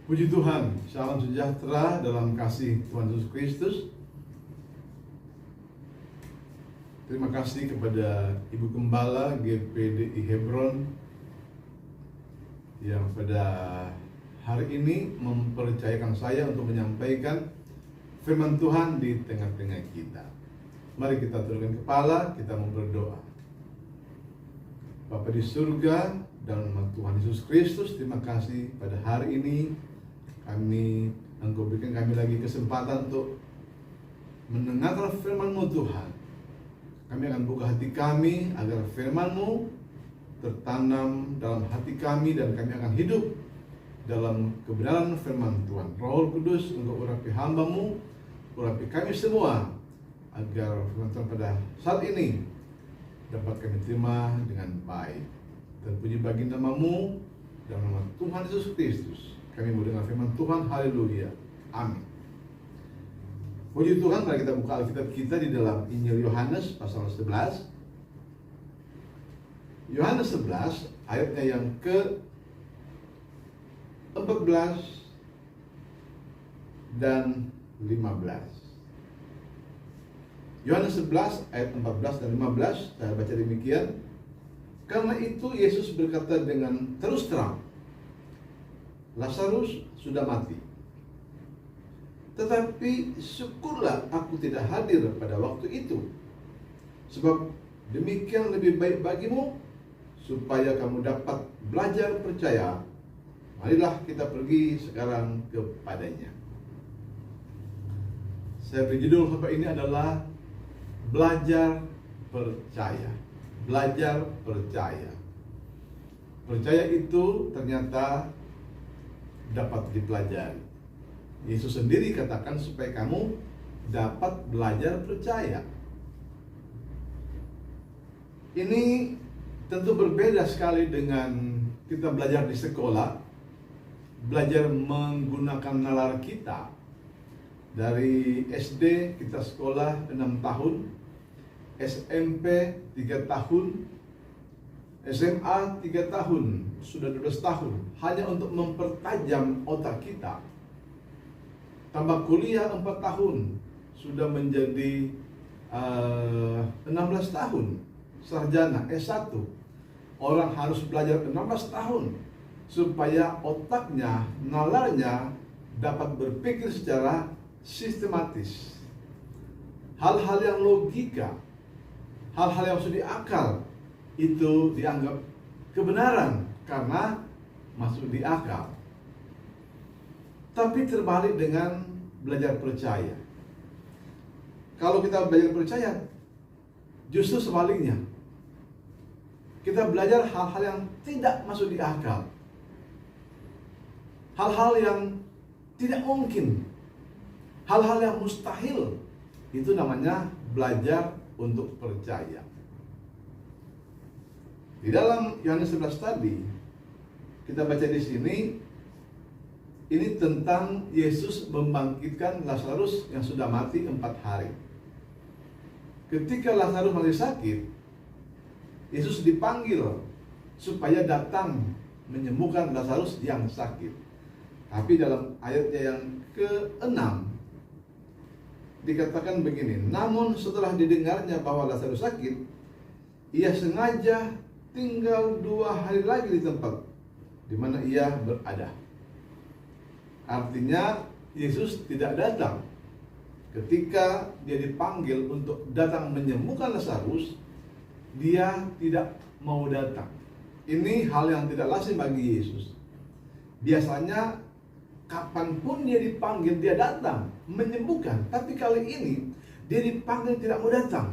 Puji Tuhan, salam sejahtera dalam kasih Tuhan Yesus Kristus. Terima kasih kepada Ibu Gembala GPDI Hebron yang pada hari ini mempercayakan saya untuk menyampaikan firman Tuhan di tengah-tengah kita. Mari kita tundukkan kepala, kita mau berdoa. Bapa di surga, dalam nama Tuhan Yesus Kristus, terima kasih pada hari ini Engkau berikan kami lagi kesempatan untuk mendengarkan firman-Mu Tuhan. Kami akan buka hati kami agar firman-Mu tertanam dalam hati kami dan kami akan hidup dalam kebenaran firman Tuhan. Roh Kudus, Engkau urapi hamba-Mu, urapi kami semua agar firman Tuhan pada saat ini dapat kami terima dengan baik. Terpuji bagi nama-Mu, dalam nama Tuhan Yesus Kristus kami mau dengar firman Tuhan. Haleluya, amin. Puji Tuhan, mari kita buka Alkitab kita di dalam Injil Yohanes pasal 11. Yohanes 11 ayatnya yang ke 14 dan 15. Yohanes 11 ayat 14 dan 15, saya baca demikian. Karena itu Yesus berkata dengan terus terang, Lazarus sudah mati. Tetapi syukurlah aku tidak hadir pada waktu itu, sebab demikian lebih baik bagimu, supaya kamu dapat belajar percaya. Marilah kita pergi sekarang kepadanya. Saya beri judul khotbah ini adalah belajar percaya. Belajar percaya. Percaya itu ternyata dapat dipelajari. Yesus sendiri katakan supaya kamu dapat belajar percaya. Ini tentu berbeda sekali dengan kita belajar di sekolah. Belajar menggunakan nalar kita. Dari SD kita sekolah 6 tahun, SMP 3 tahun, SMA 3 tahun, sudah 12 tahun, hanya untuk mempertajam otak kita. Tambah kuliah 4 tahun, sudah menjadi 16 tahun, sarjana S1. Orang harus belajar 16 tahun supaya otaknya, nalarnya dapat berpikir secara sistematis. Hal-hal yang logika, hal-hal yang masuk di akal, itu dianggap kebenaran karena masuk di akal. Tapi terbalik dengan belajar percaya. Kalau kita belajar percaya, justru sebaliknya. Kita belajar hal-hal yang tidak masuk di akal. Hal-hal yang tidak mungkin. Hal-hal yang mustahil. Itu namanya belajar untuk percaya. Di dalam Yohanes 11 tadi, kita baca di sini, ini tentang Yesus membangkitkan Lazarus yang sudah mati 4 hari. Ketika Lazarus masih sakit, Yesus dipanggil supaya datang menyembuhkan Lazarus yang sakit. Tapi dalam ayatnya yang ke-6 dikatakan begini, namun setelah didengarnya bahwa Lazarus sakit, ia sengaja tinggal 2 hari lagi di tempat di mana ia berada. Artinya Yesus tidak datang. Ketika dia dipanggil untuk datang menyembuhkan Lazarus, dia tidak mau datang. Ini hal yang tidak lazim bagi Yesus. Biasanya kapanpun dia dipanggil, dia datang menyembuhkan. Tapi kali ini dia dipanggil tidak mau datang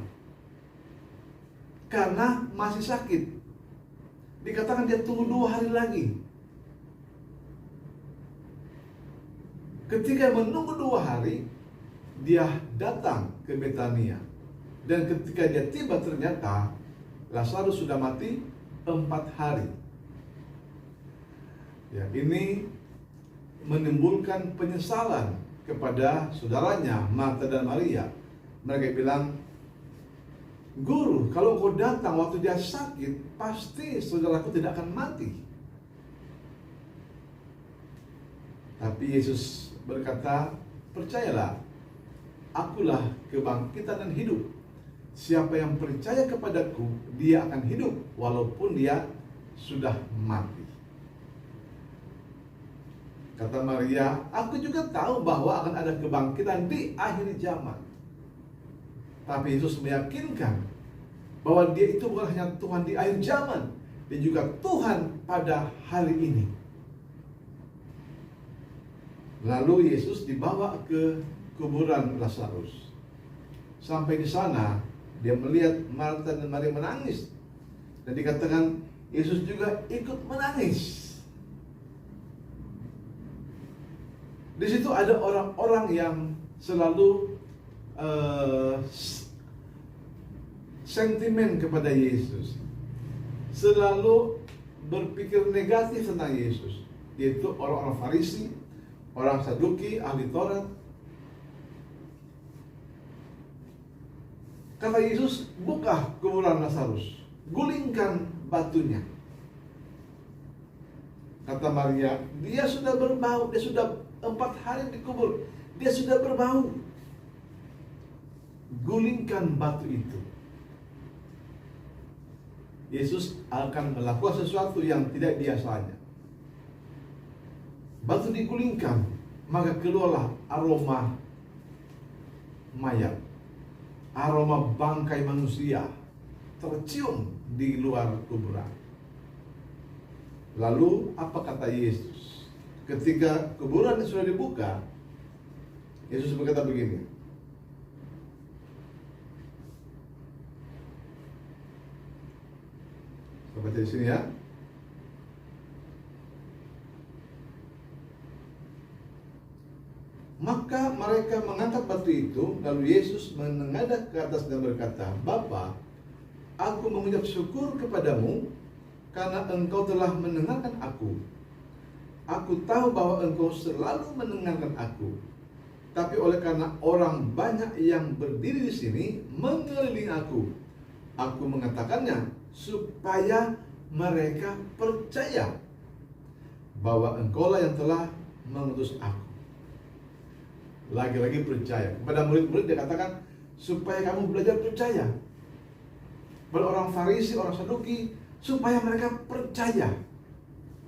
karena masih sakit. Dikatakan dia tunggu 2 hari lagi. Ketika menunggu 2 hari, dia datang ke Betania. Dan ketika dia tiba, ternyata Lazarus sudah mati 4 hari. Ya, ini menimbulkan penyesalan kepada saudaranya Marta dan Maria. Mereka bilang, Guru, kalau kau datang waktu dia sakit, pasti saudaraku tidak akan mati. Tapi Yesus berkata, percayalah, akulah kebangkitan dan hidup. Siapa yang percaya kepadaku, dia akan hidup walaupun dia sudah mati. Kata Maria, aku juga tahu bahwa akan ada kebangkitan di akhir zaman. Tapi Yesus meyakinkan bahwa dia itu bukan hanya Tuhan di akhir zaman, dia juga Tuhan pada hari ini. Lalu Yesus dibawa ke kuburan Lazarus. Sampai di sana, dia melihat Marta dan Maria menangis. Dan dikatakan Yesus juga ikut menangis. Di situ ada orang-orang yang selalu sentimen kepada Yesus, selalu berpikir negatif tentang Yesus, yaitu orang-orang Farisi, orang Saduki, ahli Taurat. Kata Yesus, buka kuburan Lazarus, gulingkan batunya. Kata Maria, dia sudah berbau, dia sudah 4 hari dikubur, dia sudah berbau. Gulingkan batu itu. Yesus akan melakukan sesuatu yang tidak biasanya. Batu digulingkan, maka keluarlah aroma mayat, aroma bangkai manusia tercium di luar kuburan. Lalu apa kata Yesus? Ketika kuburan sudah dibuka, Yesus berkata begini. Kita baca di sini ya. Maka mereka mengangkat batu itu, lalu Yesus menengadah ke atas dan berkata, Bapa, aku mengucap syukur kepadamu karena engkau telah mendengarkan aku. Aku tahu bahwa engkau selalu mendengarkan aku. Tapi oleh karena orang banyak yang berdiri di sini mengelilingi aku mengatakannya supaya mereka percaya bahwa engkaulah yang telah mengutus aku. Lagi-lagi percaya. Kepada murid-murid dia katakan supaya kamu belajar percaya. Pada orang Farisi, orang Saduki, supaya mereka percaya.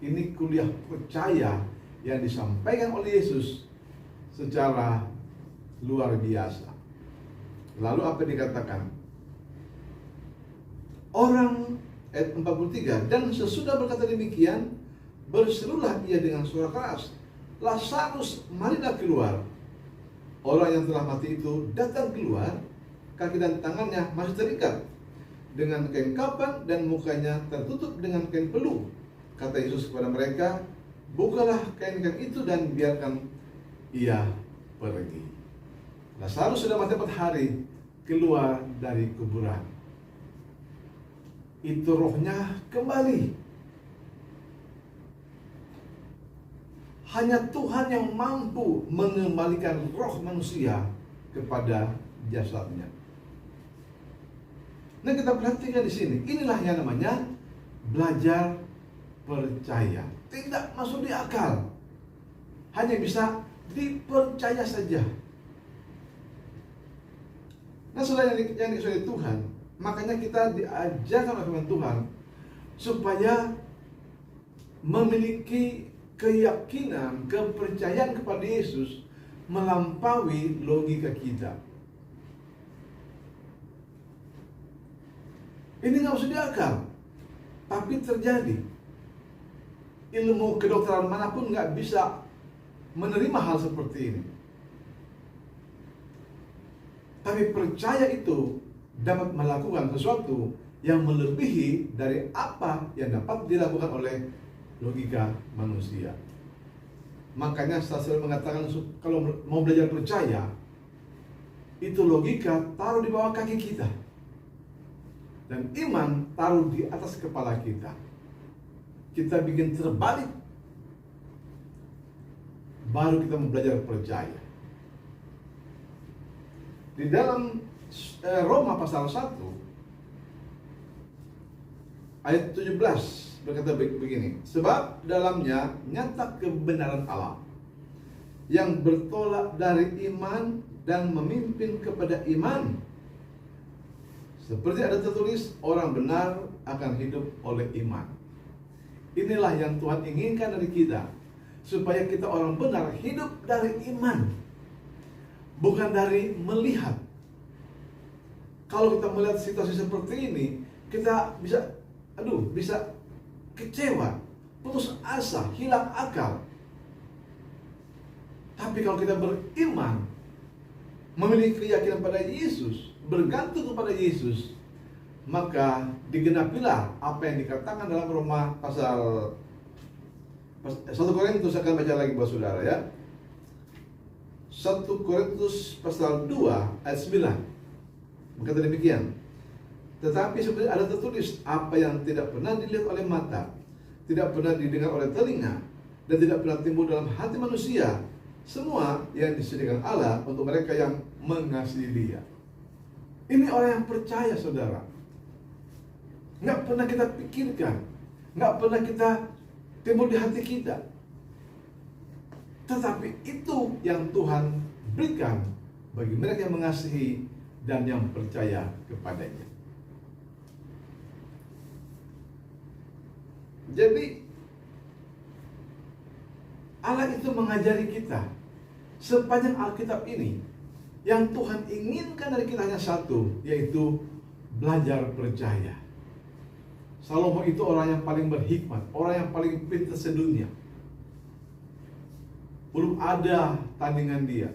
Ini kuliah percaya yang disampaikan oleh Yesus secara luar biasa. Lalu apa dikatakan? Orang ayat 43, dan sesudah berkata demikian, berserulah ia dengan suara keras, Lazarus, marilah keluar. Orang yang telah mati itu datang keluar, kaki dan tangannya masih terikat dengan kain kapan dan mukanya tertutup dengan kain peluh. Kata Yesus kepada mereka, bukalah kain-kain itu dan biarkan ia pergi. Lazarus sudah mati 4 hari, keluar dari kuburan. Itu rohnya kembali. Hanya Tuhan yang mampu mengembalikan roh manusia kepada jasadnya. Nah, kita perhatikan di sini. Inilah yang namanya belajar percaya. Tidak masuk di akal. Hanya bisa dipercaya saja. Nah, saudara yang dikasihi Tuhan, makanya kita diajarkan oleh firman Tuhan supaya memiliki keyakinan, kepercayaan kepada Yesus melampaui logika kita. Ini nggak masuk di akal, tapi terjadi. Ilmu kedokteran manapun nggak bisa menerima hal seperti ini. Tapi percaya itu dapat melakukan sesuatu yang melebihi dari apa yang dapat dilakukan oleh logika manusia. Makanya saya selalu mengatakan kalau mau belajar percaya, itu logika taruh di bawah kaki kita, dan iman taruh di atas kepala kita. Kita bikin terbalik, baru kita mau belajar percaya. Di dalam Roma pasal 1 ayat 17 berkata begini, sebab dalamnya nyata kebenaran Allah, yang bertolak dari iman dan memimpin kepada iman. Seperti ada tertulis, orang benar akan hidup oleh iman. Inilah yang Tuhan inginkan dari kita, supaya kita orang benar hidup dari iman, bukan dari melihat. Kalau kita melihat situasi seperti ini, kita bisa kecewa, putus asa, hilang akal. Tapi kalau kita beriman, memiliki keyakinan pada Yesus, bergantung kepada Yesus, maka digenapilah apa yang dikatakan dalam Roma pasal 1 Korintus. Akan baca lagi buat saudara ya. 1 Korintus pasal 2 ayat 9 berkata demikian. Tetapi seperti ada tertulis, apa yang tidak pernah dilihat oleh mata, tidak pernah didengar oleh telinga, dan tidak pernah timbul dalam hati manusia, semua yang disediakan Allah untuk mereka yang mengasihi Dia. Ini orang yang percaya, saudara. Nggak pernah kita pikirkan, nggak pernah kita timbul di hati kita. Tetapi itu yang Tuhan berikan bagi mereka yang mengasihi dan yang percaya kepadanya. Jadi Allah itu mengajari kita sepanjang Alkitab ini, yang Tuhan inginkan dari kita hanya satu, yaitu belajar percaya. Salomo itu orang yang paling berhikmat, orang yang paling pintar sedunia. Belum ada tandingan dia.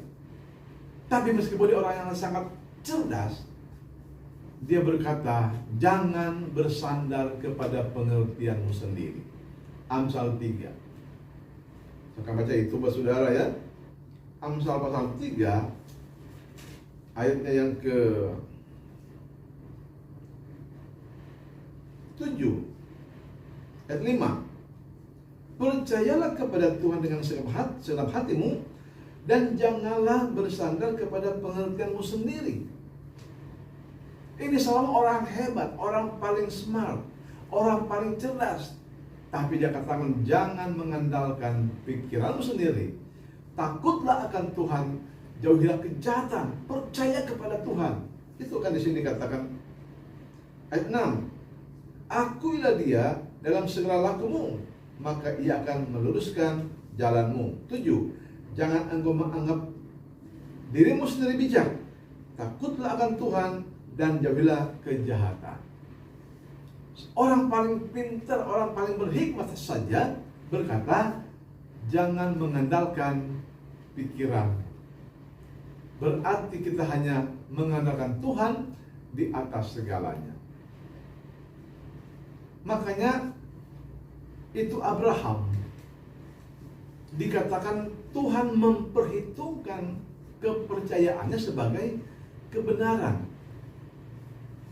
Tapi meskipun dia orang yang sangat cerdas, dia berkata, jangan bersandar kepada pengertianmu sendiri. Amsal 3. Saya akan baca itu buat saudara ya. Amsal pasal 3 ayatnya yang ke 7 ayat 5. Percayalah kepada Tuhan dengan segenap hatimu, dan janganlah bersandar kepada pengertianmu sendiri. Ini seorang orang hebat, orang paling smart, orang paling cerdas. Tapi dia katakan, jangan mengandalkan pikiranmu sendiri. Takutlah akan Tuhan, jauhilah kejahatan, percaya kepada Tuhan. Itu kan di sini dikatakan ayat 6. Akuilah Dia dalam segala lakumu, maka Ia akan meluruskan jalanmu. 7. Jangan engkau menganggap dirimu sendiri bijak. Takutlah akan Tuhan dan jauhilah kejahatan. Orang paling pintar, orang paling berhikmat saja berkata, jangan mengandalkan pikiran. Berarti kita hanya mengandalkan Tuhan di atas segalanya. Makanya itu Abraham dikatakan Tuhan memperhitungkan kepercayaannya sebagai kebenaran.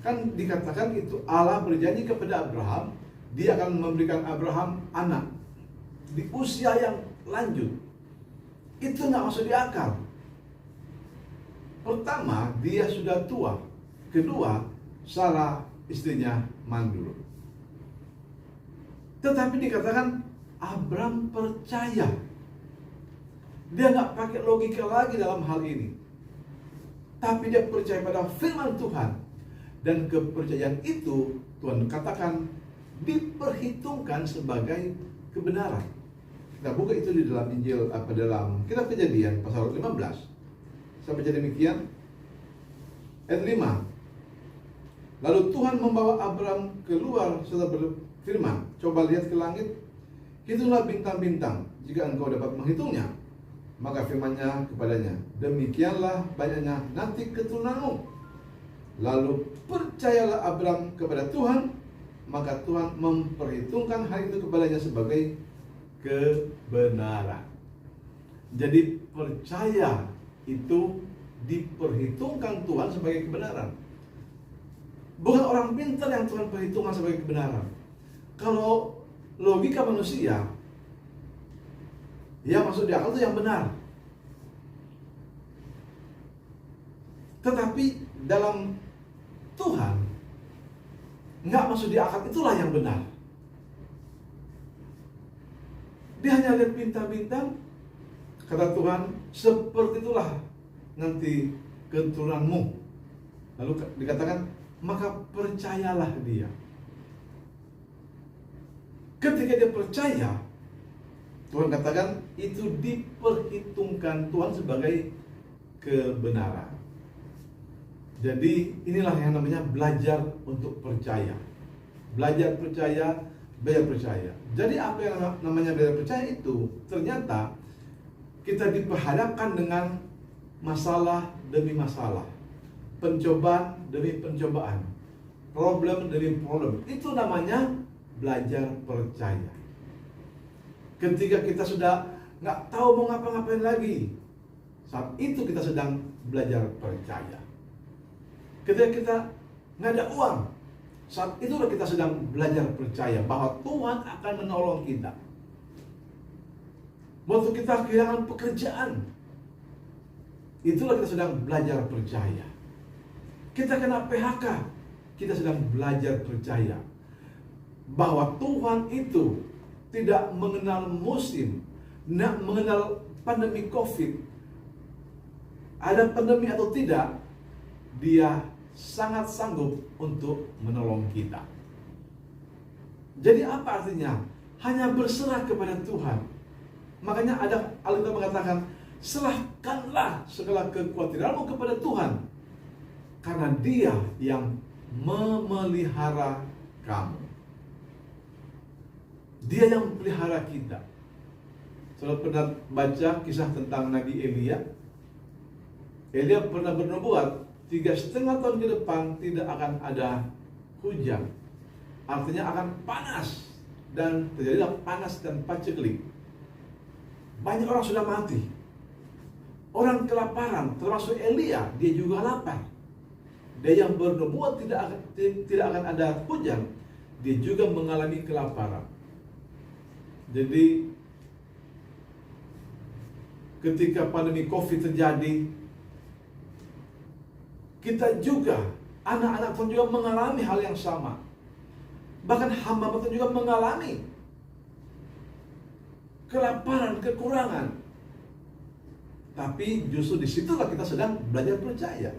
Kan dikatakan itu Allah berjanji kepada Abraham, Dia akan memberikan Abraham anak di usia yang lanjut. Itu nggak masuk di akal. Pertama, dia sudah tua. Kedua, Sarah istrinya mandul. Tetapi dikatakan Abraham percaya. Dia nggak pakai logika lagi dalam hal ini, tapi dia percaya pada firman Tuhan. Dan kepercayaan itu Tuhan katakan diperhitungkan sebagai kebenaran. Kita buka itu di dalam Injil, dalam kitab Kejadian pasal 15. Sampai jadi demikian ayat 5. Lalu Tuhan membawa Abraham keluar serta berfirman, coba lihat ke langit, hitunglah bintang-bintang, jika engkau dapat menghitungnya. Maka firman-Nya kepadanya, demikianlah banyaknya nanti keturunanmu. Lalu percayalah Abraham kepada Tuhan, maka Tuhan memperhitungkan hal itu kepadanya sebagai kebenaran. Jadi percaya itu diperhitungkan Tuhan sebagai kebenaran. Bukan orang pintar yang Tuhan perhitungkan sebagai kebenaran. Kalau logika manusia, yang masuk di akal itu yang benar. Tetapi dalam Tuhan nggak masuk di akal, itulah yang benar. Dia hanya lihat bintang-bintang, Kata Tuhan, seperti itulah nanti keturunanmu. Lalu dikatakan, maka percayalah dia. Ketika dia percaya, Tuhan katakan itu diperhitungkan Tuhan sebagai kebenaran. Jadi inilah yang namanya belajar untuk percaya. Belajar percaya, belajar percaya. Jadi apa yang namanya belajar percaya itu, ternyata kita diperhadapkan dengan masalah demi masalah, pencobaan demi pencobaan, problem demi problem. Itu namanya belajar percaya. Ketika kita sudah nggak tahu mau ngapa-ngapain lagi, saat itu kita sedang belajar percaya. Ketika kita nggak ada uang, saat itulah kita sedang belajar percaya bahwa Tuhan akan menolong kita. Waktu kita kehilangan pekerjaan, itulah kita sedang belajar percaya. Kita kena PHK, kita sedang belajar percaya bahwa Tuhan itu tidak mengenal musim, tidak mengenal pandemi COVID. Ada pandemi atau tidak, Dia sangat sanggup untuk menolong kita. Jadi apa artinya? Hanya berserah kepada Tuhan. Makanya ada Alkitab mengatakan, serahkanlah segala kekhawatiranmu kepada Tuhan, karena Dia yang memelihara kamu. Dia yang memelihara kita. Saudara pernah baca kisah tentang Nabi Elia? Elia pernah bernubuat 3,5 tahun ke depan tidak akan ada hujan. Artinya akan panas, dan terjadilah panas dan paceklik. Banyak orang sudah mati. Orang kelaparan, termasuk Elia, dia juga lapar. Dia yang bernubuat tidak akan ada hujan, dia juga mengalami kelaparan. Jadi ketika pandemi COVID terjadi, kita juga, anak-anak Tuhan juga mengalami hal yang sama. Bahkan hamba Tuhan juga mengalami kelaparan, kekurangan. Tapi justru disitulah kita sedang belajar percaya.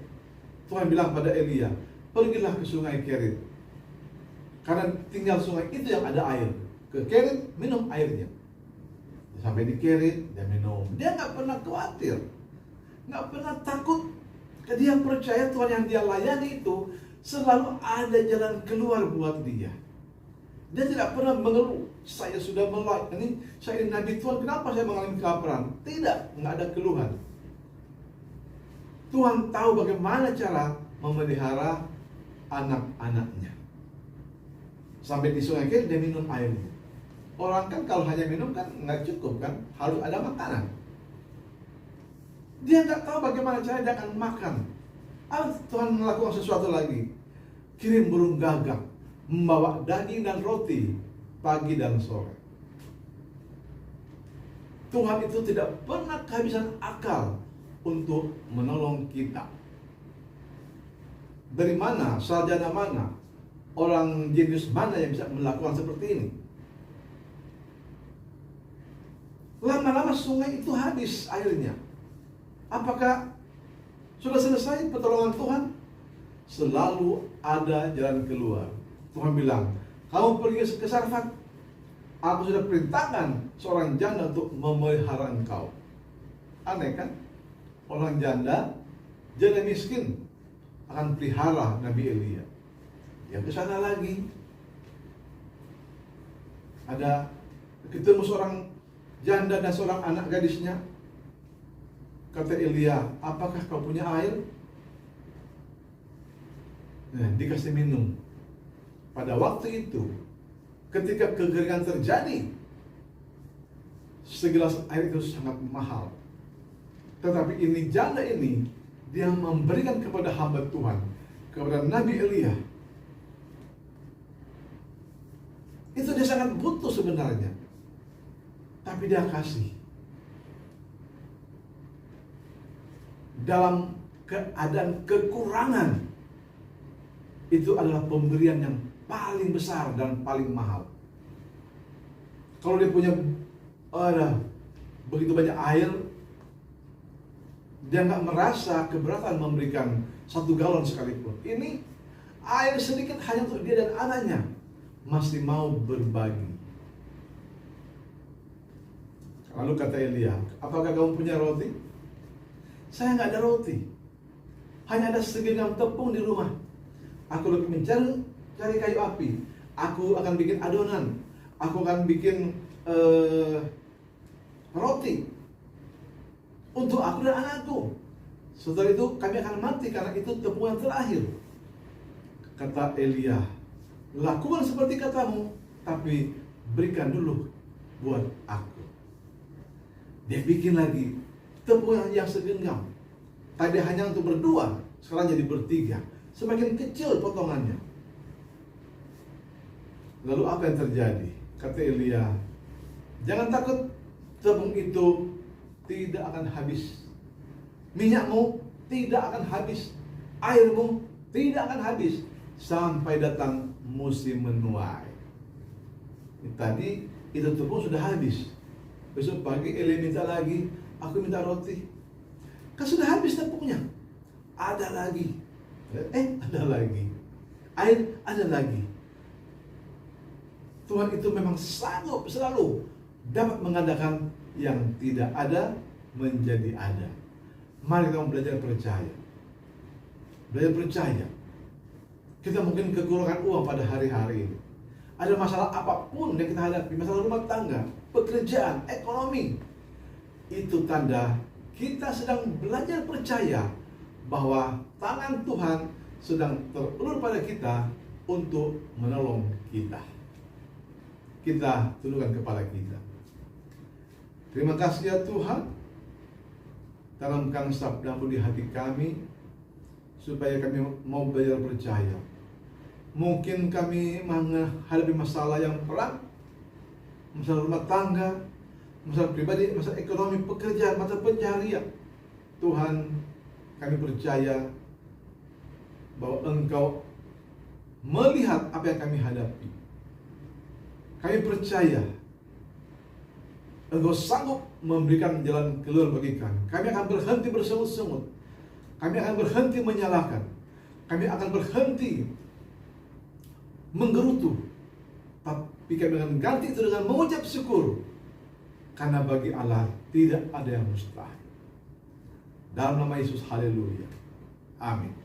Tuhan bilang pada Elia, pergilah ke sungai Kerit, karena tinggal sungai itu yang ada air. Ke Kerit, minum airnya. Sampai di Kerit, dia minum. Dia nggak pernah khawatir, nggak pernah takut. Dia percaya Tuhan yang dia layani itu selalu ada jalan keluar buat dia. Dia tidak pernah mengeluh, saya sudah melayani, saya ini Nabi Tuhan, kenapa saya mengalami kelaparan? Tidak, nggak ada keluhan. Tuhan tahu bagaimana cara memelihara anak-anaknya. Sampai di sungai Kerit dia minum airnya. Orang kan kalau hanya minum kan nggak cukup kan, harus ada makanan. Dia nggak tahu bagaimana cara dia akan makan. Tuhan melakukan sesuatu lagi, kirim burung gagak membawa daging dan roti pagi dan sore. Tuhan itu tidak pernah kehabisan akal untuk menolong kita. Dari mana, sarjana mana, orang jenius mana yang bisa melakukan seperti ini? Lama-lama sungai itu habis airnya. Apakah sudah selesai pertolongan Tuhan? Selalu ada jalan keluar. Tuhan bilang, kamu pergi ke Sarfat, aku sudah perintahkan seorang janda untuk memelihara engkau. Aneh kan? Orang janda miskin akan pelihara Nabi Elia. Dia ke sana lagi. Ada ketemu seorang janda dan seorang anak gadisnya. Kata Elia, apakah kau punya air? Nah, dikasih minum. Pada waktu itu, ketika kekeringan terjadi, segelas air itu sangat mahal. Tetapi ini janda ini, dia memberikan kepada hamba Tuhan, kepada Nabi Elia. Itu dia sangat butuh sebenarnya, tapi dia kasih. Dalam keadaan kekurangan, itu adalah pemberian yang paling besar dan paling mahal. Kalau dia punya ada begitu banyak air, dia nggak merasa keberatan memberikan 1 galon sekalipun. Ini air sedikit hanya untuk dia dan anaknya, masih mau berbagi. Lalu kata Elia, apakah kamu punya roti? Saya nggak ada roti, hanya ada segenggam tepung di rumah. Aku lagi cari kayu api. Aku akan bikin adonan. Aku akan bikin roti untuk aku dan anakku. Setelah itu kami akan mati karena itu tepung yang terakhir. Kata Elia, lakukan seperti katamu, tapi berikan dulu buat aku. Dia bikin lagi tepung yang segenggam. Tadi hanya untuk berdua, sekarang jadi bertiga. Semakin kecil potongannya. Lalu apa yang terjadi? Kata Elia, jangan takut, tepung itu tidak akan habis. Minyakmu tidak akan habis. Airmu tidak akan habis sampai datang musim menuai. Tadi itu tepung sudah habis. Besok pagi Elia minta lagi, aku minta roti. Kan sudah habis tepungnya. Ada lagi. Ada lagi. Air ada lagi. Tuhan itu memang sanggup selalu dapat mengadakan yang tidak ada menjadi ada. Mari kita belajar percaya. Belajar percaya. Kita mungkin kekurangan uang pada hari-hari ini. Ada masalah apapun yang kita hadapi, masalah rumah tangga, pekerjaan, ekonomi. Itu tanda kita sedang belajar percaya bahwa tangan Tuhan sedang terulur pada kita untuk menolong kita. Kita tundukkan kepala kita. Terima kasih ya Tuhan, tanamkan sabda-Mu di hati kami supaya kami mau belajar percaya. Mungkin kami menghadapi masalah yang berat, masalah rumah tangga, masalah pribadi, masalah ekonomi, pekerjaan, mata pencaharian. Tuhan, kami percaya bahwa Engkau melihat apa yang kami hadapi. Kami percaya Engkau sanggup memberikan jalan keluar bagi kami. Kami akan berhenti bersungut-sungut. Kami akan berhenti menyalahkan. Kami akan berhenti menggerutu. Tapi kami akan ganti itu dengan mengucap syukur. Karena bagi Allah tidak ada yang mustahil. Dalam nama Yesus, haleluya. Amin.